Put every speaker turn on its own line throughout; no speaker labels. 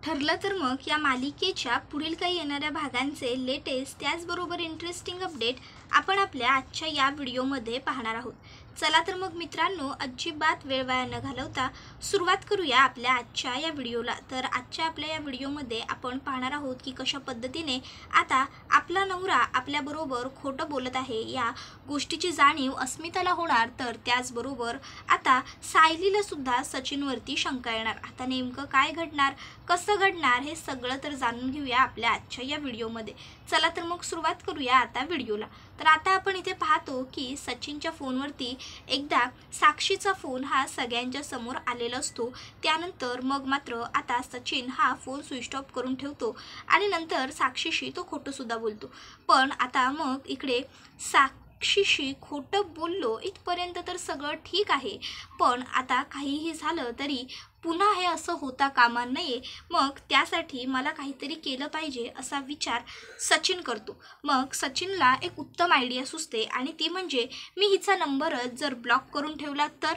ठरलं तर मग या मालिकेच्या पुढील काही येणाऱ्या भागांचे लेटेस्ट त्याचबरोबर इंटरेस्टिंग अपडेट आपण आपल्या आजच्या या व्हिडिओमध्ये पाहणार आहोत। चला तर मग मित्रांनो, अजिबात वेळ वाया न घालवता सुरुवात करूया आपल्या आजच्या या व्हिडिओला। तर आजच्या आपल्या या व्हिडिओमध्ये आपण पाहणार आहोत की कशा पद्धतीने आता आपला नवरा आपल्याबरोबर खोटं बोलत आहे या गोष्टीची जाणीव अस्मिताला होणार, तर त्याचबरोबर आता सायलीला सुद्धा सचिनवरती शंका येणार। आता नेमकं काय घडणार, कसं घडणार हे सगळं तर जाणून घेऊया आपल्या आजच्या या व्हिडिओमध्ये। चला तर मग सुरुवात करूया आता व्हिडिओला। तर आता आपण इथे पाहतो की सचिनच्या फोनवरती एकदा साक्षीचा फोन हा सगळ्यांच्या समोर आलेला असतो। त्यानंतर मग मात्र आता सचिन हा फोन स्विच ऑफ करून ठेवतो आणि नंतर साक्षीशी तो खोटं सुद्धा बोलतो। पण आता मग इकडे साक्षीशी खोटं बोललो इथपर्यंत तर सगळं ठीक आहे, पण आता काहीही झालं तरी पुन्हा हे असं होता कामा नये। मग त्यासाठी मला काहीतरी केलं पाहिजे असा विचार सचिन करतो। मग सचिनला एक उत्तम आयडिया सुचते आणि ती म्हणजे मी हिचा नंबरच जर ब्लॉक करून ठेवला तर,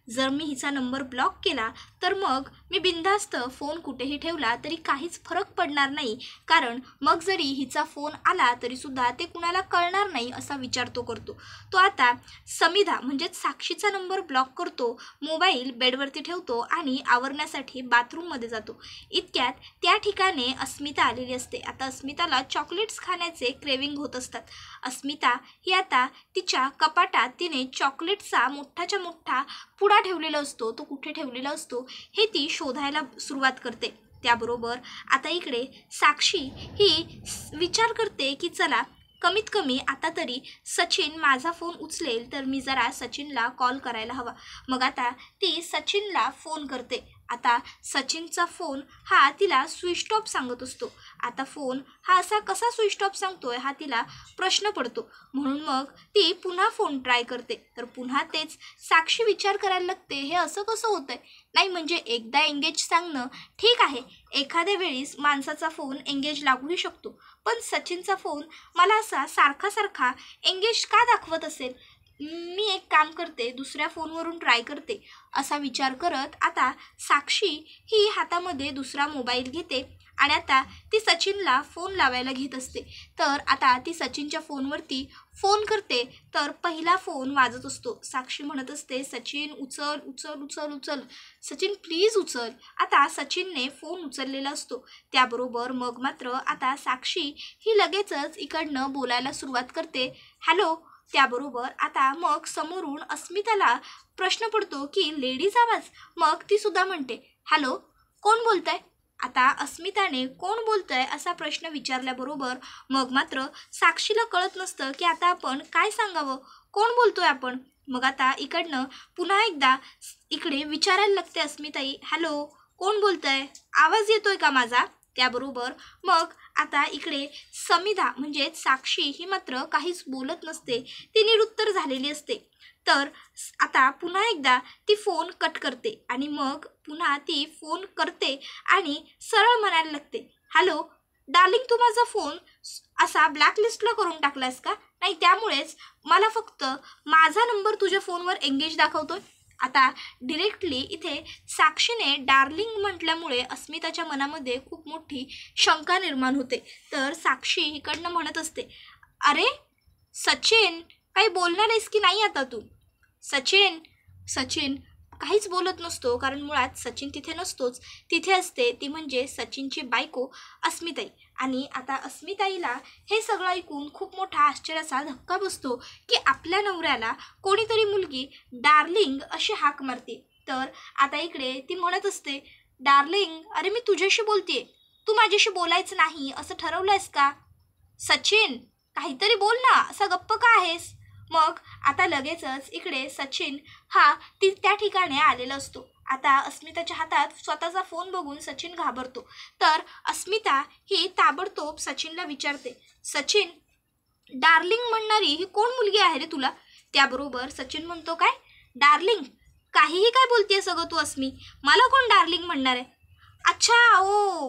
जर मी हिचा नंबर ब्लॉक केला तर मग मी बिनधास्त फोन कुठेही ठेवला तरी काहीच फरक पडणार नाही, कारण मग जरी हिचा फोन आला तरी सुद्धा ते कुणाला कळणार नाही असा विचार तो करतो। तो आता समिधा म्हणजेच साक्षीचा नंबर ब्लॉक करतो, मोबाईल बेडवरती ठेवतो आणि आवरण्यासाठी बाथरूममध्ये जातो। इतक्यात त्या ठिकाणी अस्मिता आलेली असते। आता अस्मिताला चॉकलेट्स खाण्याचे क्रेविंग होत असतात। अस्मिता ही आता तिच्या कपाटात तिने चॉकलेटचा मोठाच्या मोठा पुडा ठेवलेला असतो, तो कुठे ठेवलेला असतो हे ती शोधायला सुरुवात करते। त्याबरोबर आता इकडे साक्षी ही विचार करते की चला कमीत कमी आता तरी सचिन माझा फोन उचलेल तर मी जरा सचिनला कॉल करायला हवा। मग आता ती सचिनला फोन करते। आता सचिनचा फोन हा तिला स्विच ऑफ सांगत असतो। आता फोन हा असा कसा स्विच ऑफ सांगतोय हा तिला प्रश्न पडतो, म्हणून मग ती पुन्हा फोन ट्राय करते। तर पुन्हा तेच साक्षी विचार करायला लागते, हे असं कसं होतंय, नाही म्हणजे एकदा एंगेज सांगणं ठीक आहे, एखाद्या वेळेस माणसाचा फोन एंगेज लागूही शकतो, पण सचिनचा फोन मला असा सारखा सारखा एंगेज का दाखवत असेल। मी एक काम करते, दुसऱ्या फोनवरून ट्राय करते असा विचार करत आता साक्षी ही हातामध्ये दुसरा मोबाईल घेते आणि आता ती सचिनला फोन लावायला घेत असते। तर आता ती सचिनच्या फोनवरती फोन करते, तर पहिला फोन वाजत असतो। साक्षी म्हणत असते, सचिन उचल उचल उचल उचल, सचिन प्लीज उचल। आता सचिनने फोन उचललेला असतो। त्याबरोबर मग मात्र आता साक्षी ही लगेचच इकडनं बोलायला सुरुवात करते, हॅलो। त्याबरोबर आता मग समोरून अस्मिताला प्रश्न पडतो की लेडीज आवाज, मग ती सुद्धा म्हणते, हॅलो कोण बोलतंय। आता अस्मिताने कोण बोलतंय असा प्रश्न विचारल्याबरोबर मग मात्र साक्षीला कळत नसतं की आता आपण काय सांगावं, कोण बोलतोय आपण। मग आता इकडनं पुन्हा एकदा इकडे विचारायला लागते अस्मिताई, हॅलो कोण बोलतंय, आवाज येतोय का माझा। त्याबरोबर मग आता इकडे समिधा म्हणजे साक्षी ही मात्र काहीच बोलत नसते, ती निरुत्तर झालेली असते। तर आता पुन्हा एकदा ती फोन कट करते आणि मग पुन्हा ती फोन करते आणि सरळ म्हणायला लागते, हॅलो डार्लिंग, तू माझा फोन असा ब्लॅकलिस्टला करून टाकलास का, नाही त्यामुळेच मला फक्त माझा नंबर तुझ्या फोनवर एंगेज दाखवतोय। आता डिरेक्टली इथे साक्षीने डार्लिंग म्हटल्यामुळे अस्मिताच्या मनामध्ये खूप मोठी शंका निर्माण होते। तर साक्षी इकडनं म्हणत असते, अरे सचिन काही बोलणार आहेस की नाही आता तू। सचिन सचिन काहीच बोलत नसतो, कारण मुळात सचिन तिथे नसतोच, तिथे असते ती म्हणजे सचिनची बायको अस्मिताई। आणि आता अस्मिताईला हे सगळं ऐकून खूप मोठा आश्चर्याचा धक्का बसतो की आपल्या नवऱ्याला कोणीतरी मुलगी डार्लिंग अशी हाक मारते। तर आता इकडे ती म्हणत असते, डार्लिंग अरे मी तुझ्याशी बोलतेय, तू माझ्याशी बोलायचं नाही असं ठरवलंयस का। सचिन काहीतरी बोल ना, असा गप्प का आहेस। मग आता लगेचच इकडे सचिन हा त्या ठिकाणी आलेला असतो। आता अस्मिताच्या हातात स्वतःचा फोन बघून सचिन घाबरतो। तर अस्मिता ही ताबडतोब सचिनला विचारते, सचिन डार्लिंग म्हणणारी ही कोण मुलगी आहे रे तुला। त्याबरोबर सचिन म्हणतो, काय डार्लिंग, काहीही काय बोलतेय सगळं तू अस्मी, मला कोण डार्लिंग म्हणणार आहे। अच्छा ओ,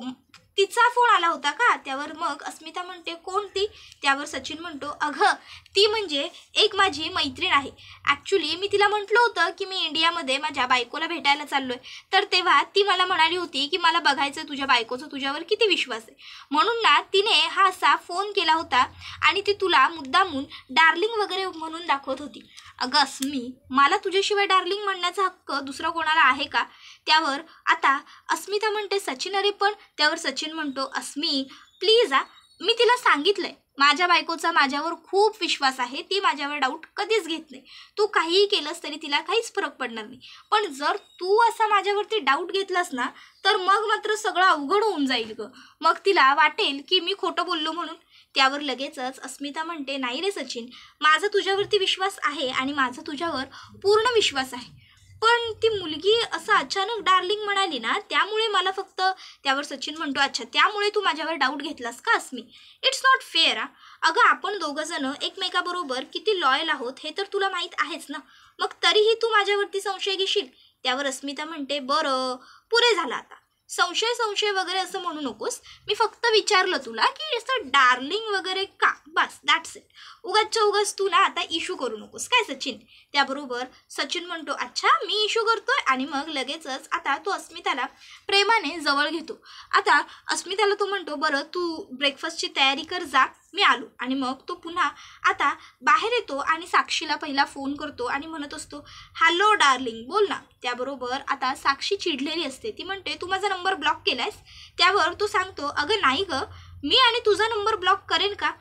तिचा फोन आला होता का? त्यावर मग अस्मिता म्हणते कोण ती? त्यावर सचिन म्हणतो अगं ती म्हणजे एक माझी मैत्रीण आहे. ॲक्च्युली मी तिला म्हटलं होतं की मी इंडियामध्ये माझ्या बायकोला भेटायला चाललो आहे, तर तेव्हा ती मला म्हणाली होती की मला बघायचं तुझ्या बायकोचा तुझ्यावर किती विश्वास आहे, म्हणून ना तिने हा असा फोन केला होता आणि ती तुला मुद्दामून डार्लिंग वगैरे म्हणून दाखवत होती. अगं अस्मी, मला तुझ्याशिवाय डार्लिंग म्हणण्याचा हक्क दुसरा कोणाला आहे का? त्यावर आता अस्मिता म्हणते सचिन अरे पण. त्यावर सचिन म्हणतो अस्मी प्लीज मी तिला सांगितलंय माझ्या बायकोचा माझ्यावर खूप विश्वास आहे, ती माझ्यावर डाऊट कधीच घेत नाही. तू काहीही केलंस तरी तिला काहीच फरक पडणार नाही, पण जर तू असा माझ्यावरती डाऊट घेतलास ना तर मग मात्र सगळं अवघड होऊन जाईल गं. मग तिला वाटेल की मी खोटं बोललो म्हणून. त्यावर लगेचच अस्मिता म्हणते नाही रे सचिन, माझा तुझ्यावरती विश्वास आहे आणि माझा तुझ्यावर पूर्ण विश्वास आहे, पण ती मुलगी असं अचानक डार्लिंग म्हणाली ना त्यामुळे मला फक्त. त्यावर सचिन म्हणतो अच्छा त्यामुळे तू माझ्यावर डाऊट घेतलास का अस्मी? It's not fair. अगं आपण दोघंजणं एकमेकाबरोबर किती लॉयल आहोत हे तर तुला माहीत आहेच ना, मग तरीही तू माझ्यावरती संशय घेशील? त्यावर अस्मिता म्हणते बरं पुरे झालं आता, संशय वगैरे असं म्हणू नकोस, मी फक्त विचारलं तुला की असं डार्लिंग वगैरे का, बस दॅट्स इट. उगाच तू ना आता इशू करू नकोस काय सचिन? त्याबरोबर सचिन म्हणतो अच्छा मी इशू करतोय, आणि मग लगेचच आता तो अस्मिताला प्रेमाने जवळ घेतो. आता अस्मिताला तो म्हणतो बरं तू ब्रेकफास्टची तयारी कर जा, मी आलो. आणि मग तो पुन्हा आता बाहेर येतो आणि साक्षीला पहिला फोन करतो आणि म्हणत असतो हॅलो डार्लिंग बोल ना. त्याबरोबर आता साक्षी चिडलेली असते, ती म्हणते तू माझा नंबर ब्लॉक केलायस? त्यावर तू सांगतो अगं नाही गं, मी आणि तुझा नंबर ब्लॉक करेन का?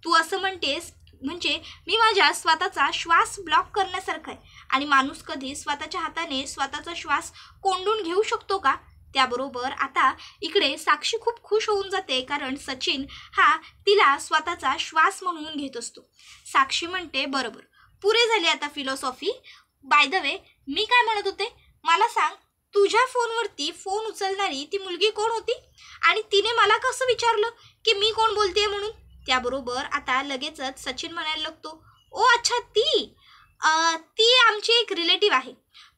तू असं म्हणतेस म्हणजे मी माझ्या स्वतःचा श्वास ब्लॉक करण्यासारखं आहे, आणि माणूस कधी स्वतःच्या हाताने स्वतःचा श्वास कोंडून घेऊ शकतो का? त्याबरोबर आता इकडे साक्षी खूप खुश होऊन जाते, कारण सचिन हा तिला स्वतःचा श्वास म्हणून घेत असतो. साक्षी म्हणते बरोबर पुरे झाली आता फिलॉसॉफी. बाय द वे मी काय म्हणत होते, मला सांग तुझ्या फोनवरती फोन उचलणारी ती मुलगी कोण होती, आणि तिने मला कसं विचारलं की मी कोण बोलते म्हणून? त्याबरोबर आता लगेचच सचिन म्हणायला लागतो ओ अच्छा ती आमची एक रिलेटिव्ह आहे.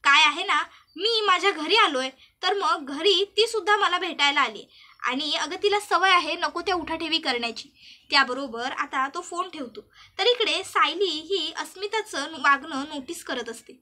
काय आहे ना, मी माझ्या घरी आलोय तर मग घरी ती सुद्धा मला भेटायला आली, आणि अगं तिला सवय आहे नको त्या उठाठेवी करण्याची. त्याबरोबर आता तो फोन ठेवतो. तर इकडे सायली ही अस्मिताचं वागणं नोटीस करत असते.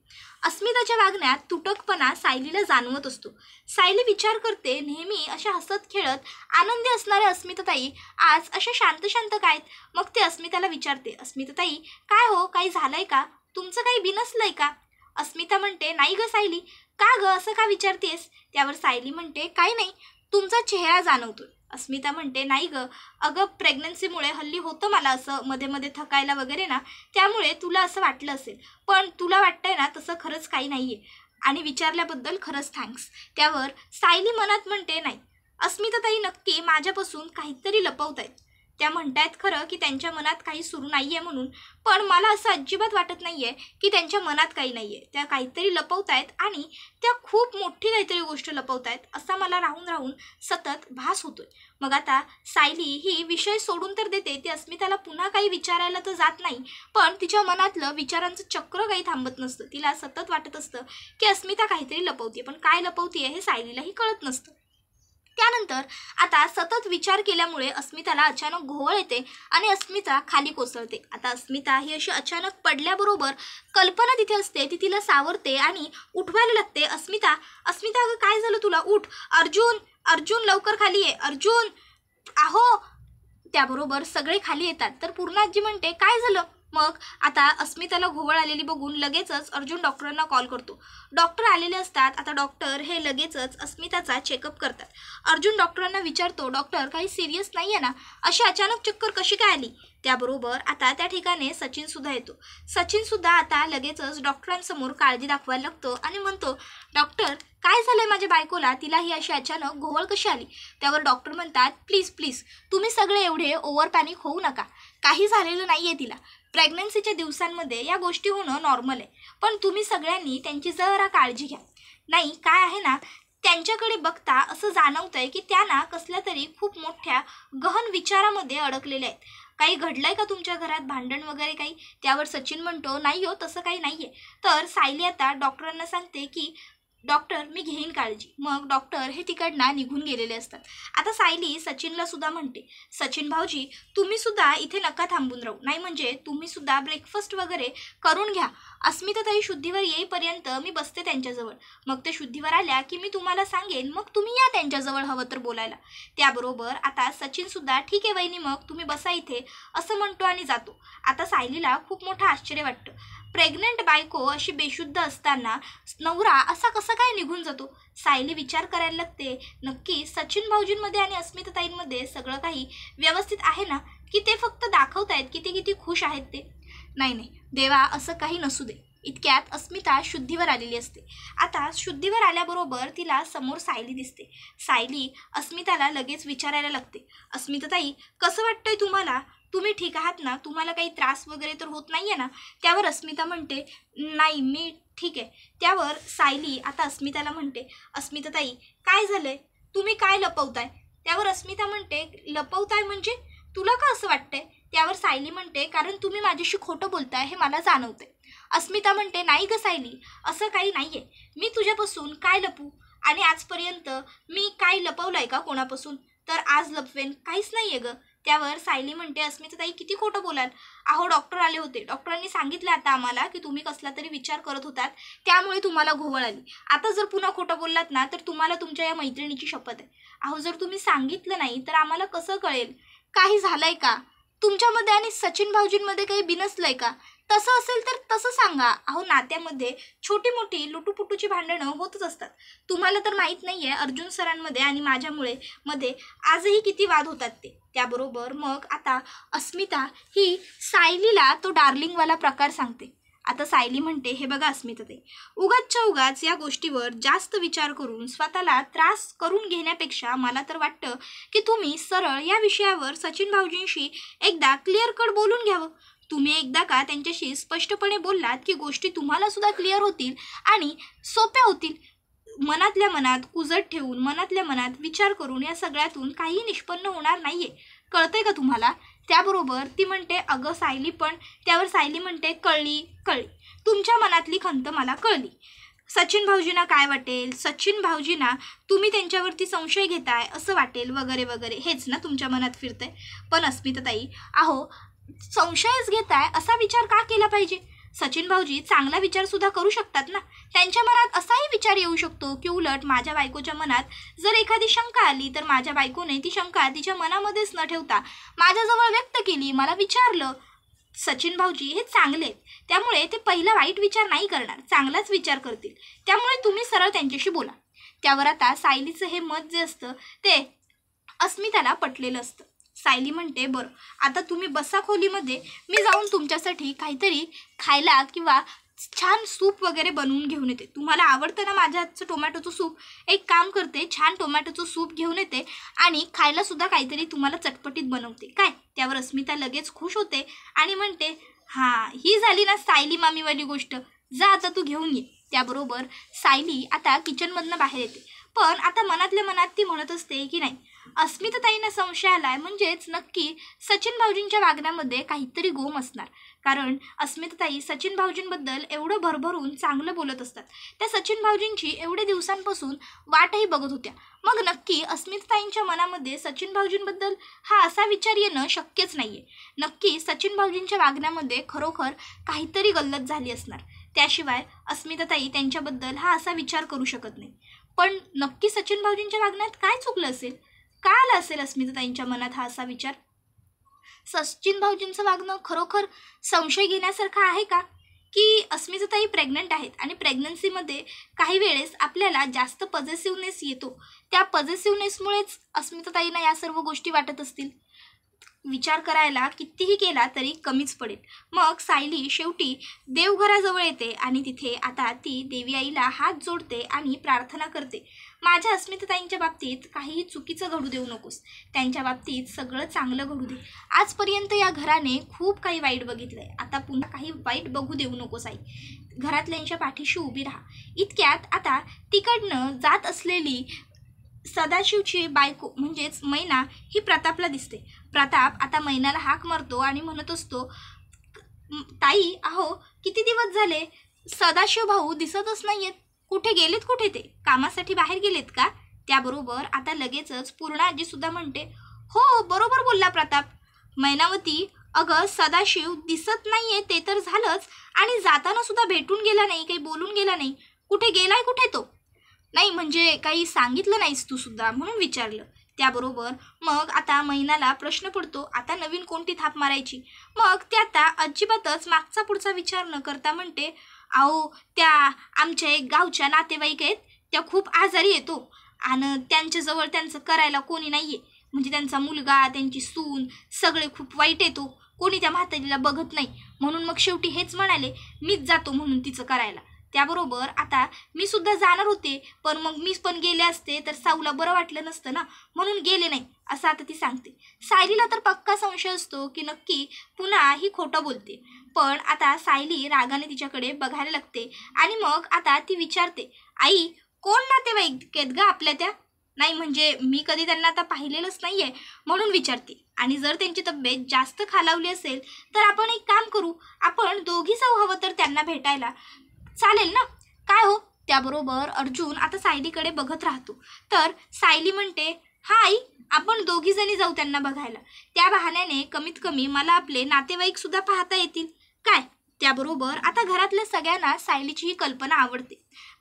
अस्मिताच्या वागण्यात तुटकपणा सायलीला जाणवत असतो. सायली विचार करते नेहमी अशा हसत खेळत आनंदी असणाऱ्या अस्मिताताई आज अशा शांत काय? मग ते अस्मिताला विचारते अस्मिताताई काय हो, काही झालंय का, तुमचं काही बिनसलंय का? अस्मिता म्हणते नाही गं सायली. का गं असं का विचारतेस? त्यावर सायली म्हणते काही नाही, तुमचा चेहरा जाणवतोय. अस्मिता म्हणते नाही गं, अगं प्रेग्नन्सीमुळे हल्ली होतं मला असं मध्ये थकायला वगैरे ना, त्यामुळे तुला असं वाटलं असेल, पण तुला वाटतंय ना तसं खरंच काही नाही आहे, आणि विचारल्याबद्दल खरंच थँक्स. त्यावर सायली मनात म्हणते नाही, अस्मिताताई नक्की माझ्यापासून काहीतरी लपवत आहेत. त्या म्हणतायत खरं की त्यांच्या मनात काही सुरू नाही आहे म्हणून, पण मला असं अजिबात वाटत नाही आहे की त्यांच्या मनात काही नाही आहे. त्या काहीतरी लपवत आहेत, आणि त्या खूप मोठी काहीतरी गोष्ट लपवत आहेत असा मला राहून सतत भास होतोय. मग आता सायली ही विषय सोडून तर देते, ती अस्मिताला पुन्हा काही विचारायला तर जात नाही, पण तिच्या मनातलं विचारांचं चक्र काही थांबत नसतं. तिला सतत वाटत असतं की अस्मिता काहीतरी लपवते, पण काय लपवते हे सायलीलाही कळत नसतं. त्यानंतर आता सतत विचार केल्यामुळे अस्मिताला अचानक घोळ येते आणि अस्मिता खाली कोसळते. आता अस्मिता ही अशी अचानक पडल्याबरोबर कल्पना तिथे असते, ती तिला सावरते आणि उठवायला लागते. अस्मिता अगं काय झालं तुला, उठ. अर्जुन लवकर खाली ये, अर्जुन आहो. त्याबरोबर सगळे खाली येतात. तर पूर्णाजी म्हणते काय झालं? मग आता अस्मिताला घोळ आलेली बघून लगेचच अर्जुन डॉक्टरांना कॉल करतो. डॉक्टर आलेले असतात. आता डॉक्टर हे लगेचच अस्मिताचा चेकअप करतात. अर्जुन डॉक्टरांना विचारतो डॉक्टर काही सिरियस नाही आहे ना, अशी अचानक चक्कर कशी काय आली? त्याबरोबर आता त्या ठिकाणी सचिनसुद्धा येतो. सचिनसुद्धा आता लगेचच डॉक्टरांसमोर काळजी दाखवायला लागतो आणि म्हणतो डॉक्टर काय झालंय माझ्या बायकोला, तिला ही अशी अचानक घोळ कशी आली? त्यावर डॉक्टर म्हणतात प्लीज तुम्ही सगळे एवढे ओव्हर पॅनिक होऊ नका, काही झालेलं नाही आहे तिला. प्रेग्नन्सीच्या दिवसांमध्ये या गोष्टी होणं नॉर्मल आहे, पण तुम्ही सगळ्यांनी त्यांची जरा काळजी घ्या. नाही काय आहे ना, त्यांच्याकडे बघता असं जाणवतंय की त्या ना कसल्या तरी खूप मोठ्या गहन विचारामध्ये अडकलेल्या आहेत. काही घडलंय का तुमच्या घरात, भांडण वगैरे काही? त्यावर सचिन म्हणतो नाही हो तसं काही नाही आहे. तर सायली आता डॉक्टरांना सांगते की डॉक्टर मी घेईन काळजी. मग डॉक्टर हे तिकडनं निघून गेलेले असतात. आता सायली सचिनला सुद्धा म्हणते, सचिन भाऊजी तुम्ही सुद्धा इथे नका थांबून राहू, नाही म्हणजे तुम्ही सुद्धा ब्रेकफास्ट वगैरे करून घ्या. अस्मिताताई शुद्धीवर येईपर्यंत मी बसते त्यांच्याजवळ. मग ते शुद्धीवर आल्या की मी तुम्हाला सांगेन, मग तुम्ही या त्यांच्याजवळ हवं तर बोलायला. त्याबरोबर आता सचिन सुद्धा ठीक आहे वहिनी मग तुम्ही बसा इथे असं म्हणतो आणि जातो. आता सायलीला खूप मोठं आश्चर्य वाटतं. प्रेग्नंट बायको अशी बेशुद्ध असताना नवरा असा कसा काय निघून जातो. सायली विचार करायला लागते, नक्की सचिन भाऊजींमध्ये आणि अस्मिताताईंमध्ये सगळं काही व्यवस्थित आहे ना, की ते फक्त दाखवतायत की ते किती खुश आहेत ते. नाही देवा असं काही नसू दे. इतक्यात अस्मिता शुद्धीवर आलेली असते. आता शुद्धीवर आल्याबरोबर तिला समोर सायली दिसते. सायली अस्मिताला लगेच विचारायला लागते, अस्मिताताई कसं वाटतंय तुम्हाला, तुम्ही ठीक आहात ना, तुम्हाला काही त्रास वगैरे तर होत नाही आहे ना. त्यावर अस्मिता म्हणते नाही मी ठीक आहे. त्यावर सायली आता अस्मिताला म्हणते, अस्मिताताई काय झालंय, तुम्ही काय लपवताय. त्यावर अस्मिता म्हणते, लपवताय म्हणजे तुला का असं वाटतंय. त्यावर सायली म्हणते, कारण तुम्ही माझ्याशी खोटं बोलताय हे मला जाणवतंय. अस्मिता म्हणते, नाही ग सायली असं काही नाही आहे, मी तुझ्यापासून काय लपू आणि आजपर्यंत मी काय लपवलंय का कोणापासून, तर आज लपवेन काहीच नाही आहे ग. त्यावर सायली म्हणते, अस्मिताताई किती खोटं बोलाल, अहो डॉक्टर आले होते, डॉक्टरांनी सांगितलं आता आम्हाला की तुम्ही कसला तरी विचार करत होतात त्यामुळे तुम्हाला घोवळ आली. आता जर पुन्हा खोटं बोललात ना तर तुम्हाला तुमच्या या मैत्रिणीची शपथ आहे. अहो जर तुम्ही सांगितलं नाही तर आम्हाला कसं कळेल, काही झालंय का तुमच्यामध्ये आणि सचिन भाऊजींमध्ये काही बिनसलंय का, तसं असेल तर तसं सांगा. अहो नात्यामध्ये छोटी मोठी लुटूपुटूची भांडणं होतच असतात. तुम्हाला तर माहीत नाही आहे अर्जुन सरांमध्ये आणि माझ्यामध्ये आजही किती वाद होतात ते. त्याबरोबर मग आता अस्मिता ही सायलीला तो डार्लिंगवाला प्रकार सांगते. आता सायली म्हणते, हे बघा अस्मिताताई, उगाचच्या उगाच या गोष्टीवर जास्त विचार करून स्वतःला त्रास करून घेण्यापेक्षा मला तर वाटतं की तुम्ही सरळ या विषयावर सचिन भाऊजींशी एकदा क्लिअर कट बोलून घ्यावं. तुम्ही एकदा का त्यांच्याशी स्पष्टपणे बोललात की गोष्टी तुम्हाला सुद्धा क्लिअर होतील आणि सोप्या होतील. मनातल्या मनात उजट ठेवून मनातल्या मनात विचार करून या सगळ्यातून काही निष्पन्न होणार नाहीये, कळतंय का तुम्हाला. त्याबरोबर ती म्हणते, अगं सायली पण. त्यावर सायली म्हणते, कळली तुमच्या मनातली खंत मला कळली. सचिन भाऊजींना काय वाटेल, सचिन भाऊजींना तुम्ही त्यांच्यावरती संशय घेताय असं वाटेल वगैरे वगैरे, हेच ना तुमच्या मनात फिरतंय. पण अस्मिताताई अहो संशयच घेताय असा विचार का केला पाहिजे. सचिन भाऊजी चांगला विचार सुद्धा करू शकतात ना. त्यांच्या मनात असाही विचार येऊ शकतो की उलट माझ्या बायकोच्या मनात जर एखादी शंका आली तर माझ्या बायकोने ती शंका तिच्या मनामध्येच न ठेवता माझ्याजवळ व्यक्त केली, मला विचारलं. सचिन भाऊजी हे चांगले आहेत, त्यामुळे ते पहिला वाईट विचार नाही करणार, चांगलाच विचार करतील. त्यामुळे तुम्ही सरळ त्यांच्याशी बोला. त्यावर आता सायलीचं हे मत जे असतं ते अस्मिताला पटलेलं असतं. सायली म्हणते, बरं आता तुम्ही बसा खोलीमध्ये, मी जाऊन तुमच्यासाठी काहीतरी खायला किंवा छान सूप वगैरे बनवून घेऊन येते. तुम्हाला आवडतं ना माझ्या हातचं टोमॅटोचं सूप, एक काम करते छान टोमॅटोचं सूप घेऊन येते आणि खायला सुद्धा काहीतरी तुम्हाला चटपटीत बनवते काय. त्यावर अस्मिता लगेच खुश होते आणि म्हणते, हां ही झाली ना सायली मामीवाली गोष्ट, जा आता तू घेऊन ये. त्याबरोबर सायली आता किचनमधनं बाहेर येते. पण आता मनातल्या मनात ती म्हणत असते की नाही, अस्मिताताईंना संशय आलाय म्हणजेच नक्की सचिन भाऊजींच्या वागण्यामध्ये काहीतरी गोम असणार. कारण अस्मिताताई सचिन भाऊजींबद्दल एवढं भरभरून चांगलं बोलत असतात. त्या सचिन भाऊजींची एवढे दिवसांपासून वाटही बघत होत्या. मग नक्की अस्मिताताईंच्या मनामध्ये सचिन भाऊजींबद्दल हा असा विचार येणं शक्यच नाहीये. नक्की सचिन भाऊजींच्या वागण्यामध्ये खरोखर काहीतरी गल्लत झाली असणार. त्याशिवाय अस्मिताताई त्यांच्याबद्दल हा असा विचार करू शकत नाही. पण नक्की सचिन भाऊजींच्या वागण्यात काय चुकलं असेल, का आला असेल अस्मिताताईंच्या मनात हा असा विचार. सचिन भाऊजींचं वागणं खरोखर संशय घेण्यासारखं आहे का, की अस्मिताताई प्रेग्नंट आहेत आणि प्रेग्नन्सीमध्ये काही वेळेस आपल्याला जास्त पॉझिटिव्हनेस येतो, त्या पॉझिटिव्हनेसमुळेच अस्मिताताईंना या सर्व गोष्टी वाटत असतील. विचार करायला कितीही केला तरी कमीच पडेल. मग सायली शेवटी देवघराजवळ येते आणि तिथे आता ती देवी आईला हात जोडते आणि प्रार्थना करते, माझ्या अस्मिताताईंच्या बाबतीत काहीही चुकीचं घडू देऊ नकोस, त्यांच्या बाबतीत सगळं चांगलं घडू दे. आजपर्यंत या घराने खूप काही वाईट बघितलंय, आता पुन्हा काही वाईट बघू देऊ नकोस आई, घरातल्यांच्या पाठीशी उभी राहा. इतक्यात आता तिकडनं जात असलेली सदाशिवची बायको म्हणजेच मैना ही प्रतापला दिसते. प्रताप आता मैनाला हाक मारतो आणि म्हणत असतो, ताई अहो किती दिवस झाले सदाशिव भाऊ दिसतच नाहीयेत, कुठे गेलेत, कुठे ते कामासाठी बाहेर गेलेत का? त्याबरोबर आता लगेचच पूर्णा आजी सुद्धा म्हणते, हो बरोबर बोलला प्रताप. मैनावती, अगं सदाशिव दिसत नाहीये ते तर झालंच, आणि जाताना सुद्धा भेटून गेला नाही, काही बोलून गेला नाही. कुठे गेलाय, कुठे तो? नाही म्हणजे काही सांगितलं नाहीस तू सुद्धा, म्हणून विचारलं. त्याबरोबर मग आता मैनाला प्रश्न पडतो, आता नवीन कोणती थाप मारायची. मग ते आता अजिबातच मागचा पुढचा विचार न करता म्हणते, अहो त्या आमच्या एक गावच्या नातेवाईक आहेत, त्या खूप आजारी येतो आणि त्यांच्याजवळ त्यांचं करायला कोणी नाहीये. म्हणजे त्यांचा मुलगा, त्यांची सून सगळे खूप वाईट येतो, कोणी त्या म्हातारीला बघत नाही. म्हणून मग शेवटी हेच म्हणाले, मीच जातो म्हणून तिचं करायला. त्याबरोबर आता मी सुद्धा जाणार होते, पण मग मी पण गेले असते तर साऊला बरं वाटलं नसतं ना, म्हणून गेले नाही, असं आता ती सांगते. सायलीला तर पक्का संशय असतो की नक्की पुन्हा ही खोटं बोलते. पण आता सायली रागाने तिच्याकडे बघायला लागते आणि मग आता ती विचारते, आई कोण नातेवाईक आहेत ग आपल्या त्या? नाही म्हणजे मी कधी त्यांना आता पाहिलेलंच नाहीये, म्हणून विचारते. आणि जर त्यांची तब्येत जास्त खालावली असेल तर आपण एक काम करू, आपण दोघी जाऊ हवं तर त्यांना भेटायला, चालेल ना? काय हो? त्याबरोबर अर्जुन आता सायलीकडे बघत राहतो. तर सायली म्हणते, हा आई, आपण दोघी जणी जाऊ त्यांना बघायला. त्या बहाण्याने कमीत कमी मला आपले नातेवाईक सुद्धा पाहता येतील, काय? त्याबरोबर आता घरातल्या सगळ्यांना सायलीची ही कल्पना आवडते.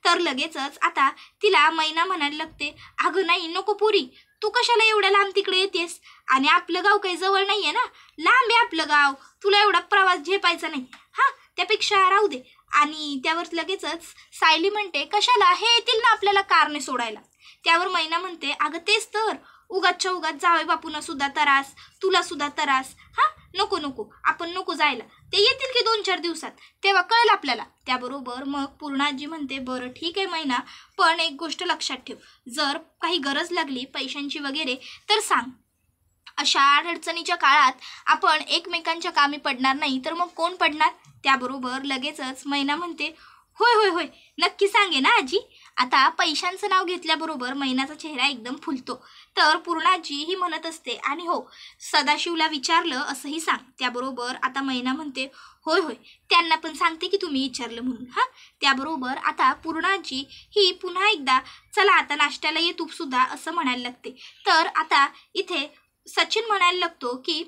तर लगेचच आता तिला मैना म्हणायला लागते, अगं नाही नको पुरी, तू कशाला एवढ्या लांब तिकडे येतेस? आणि आपलं गाव काही जवळ नाहीये ना, लांब आहे आपलं गाव, तुला एवढा प्रवास झेपायचा नाही. हा, त्यापेक्षा राहू दे. आणि त्यावर लगेचच सायली म्हणते, कशाला, हे येतील ना आपल्याला कारने सोडायला. त्यावर मैना म्हणते, अगं तेच तर, उगाचच्या उगाच जावे बापूंना सुद्धा त्रास, तुला सुद्धा त्रास. हा, नको नको, आपण नको जायला, ते येतील की 2-4 दिवसात, तेव्हा कळेल आपल्याला. त्याबरोबर मग पूर्णाजी म्हणते, बरं ठीक आहे मैना, पण एक गोष्ट लक्षात ठेव, जर काही गरज लागली पैशांची वगैरे तर सांग. अशा अडचणीच्या काळात आपण एकमेकांच्या कामी पडणार नाही तर मग कोण पडणार? त्याबरोबर लगेचच मैना म्हणते, होय होय होय, नक्की सांगे ना आजी. आता पैशांचं नाव घेतल्याबरोबर मैनाचा चेहरा एकदम फुलतो. तर पूर्णाजी ही म्हणत असते, आणि हो, सदाशिवला विचारलं असंही सांग. त्याबरोबर आता मैना म्हणते, होय होय, त्यांना पण सांगते की तुम्ही विचारलं म्हणून. हां, त्याबरोबर आता पूर्णाजी ही पुन्हा एकदा, चला आता नाश्त्याला ये तू सुद्धा, असं म्हणायला लागते. तर आता इथे सचिन म्हणायला लागतो की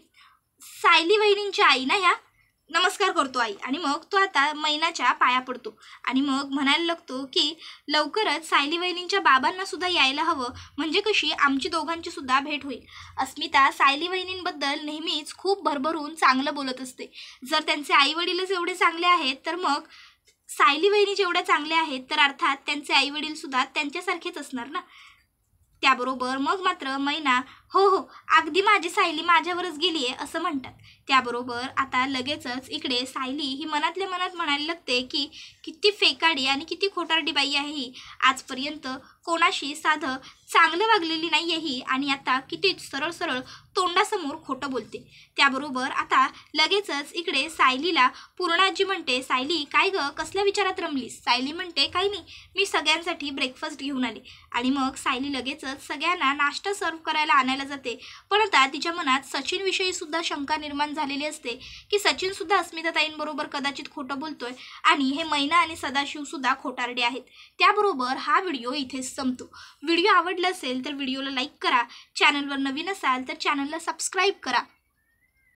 सायली वहिनींची आई ना ह्या, नमस्कार करतो आई. आणि मग तो आता मैनाच्या पाया पडतो आणि मग म्हणायला लागतो की लवकरच सायली वहिनींच्या बाबांना सुद्धा यायला हवं, म्हणजे कशी आमची दोघांची सुद्धा भेट होईल. अस्मिता सायली वहिनींबद्दल नेहमीच खूप भरभरून चांगलं बोलत असते. जर त्यांचे आई वडीलच एवढे चांगले आहेत तर मग सायली वहिनी जेवढ्या चांगल्या आहेत तर अर्थात त्यांचे आई वडील सुद्धा त्यांच्यासारखेच असणार ना. त्याबरोबर मग मात्र मैना, हो हो, अगदी माझी सायली माझ्यावरच गेली आहे असं म्हणतात. त्याबरोबर आता लगेचच इकडे सायली ही मनातल्या मनात म्हणायला लागते की किती फेकाडी आणि किती खोटारडी बाई आहे ही, आजपर्यंत कोणाशी साधं चांगलं वागलेली नाही आहे ही, आणि आता किती सरळ सरळ तोंडासमोर खोटं बोलते. त्याबरोबर आता लगेचच इकडे सायलीला पूर्णाजी म्हणते, सायली काय ग, कसल्या विचारात रमलीस? सायली म्हणते, काही नाही, मी सगळ्यांसाठी ब्रेकफास्ट घेऊन आले. आणि मग सायली लगेचच सगळ्यांना नाश्ता सर्व करायला आणायला जाते. पण आता तिच्या मनात सचिनविषयी सुद्धा शंका निर्माण झालेली असते की सचिन सुद्धा अस्मिताताईंबरोबर कदाचित खोटं बोलतोय आणि हे मैना आणि सदाशिव सुद्धा खोटारडे आहेत. त्याबरोबर हा व्हिडिओ इथेच संपतो. व्हिडिओ आवडला असेल तर व्हिडिओला लाईक करा, चॅनलवर नवीन असाल तर चॅनलला सबस्क्राईब करा.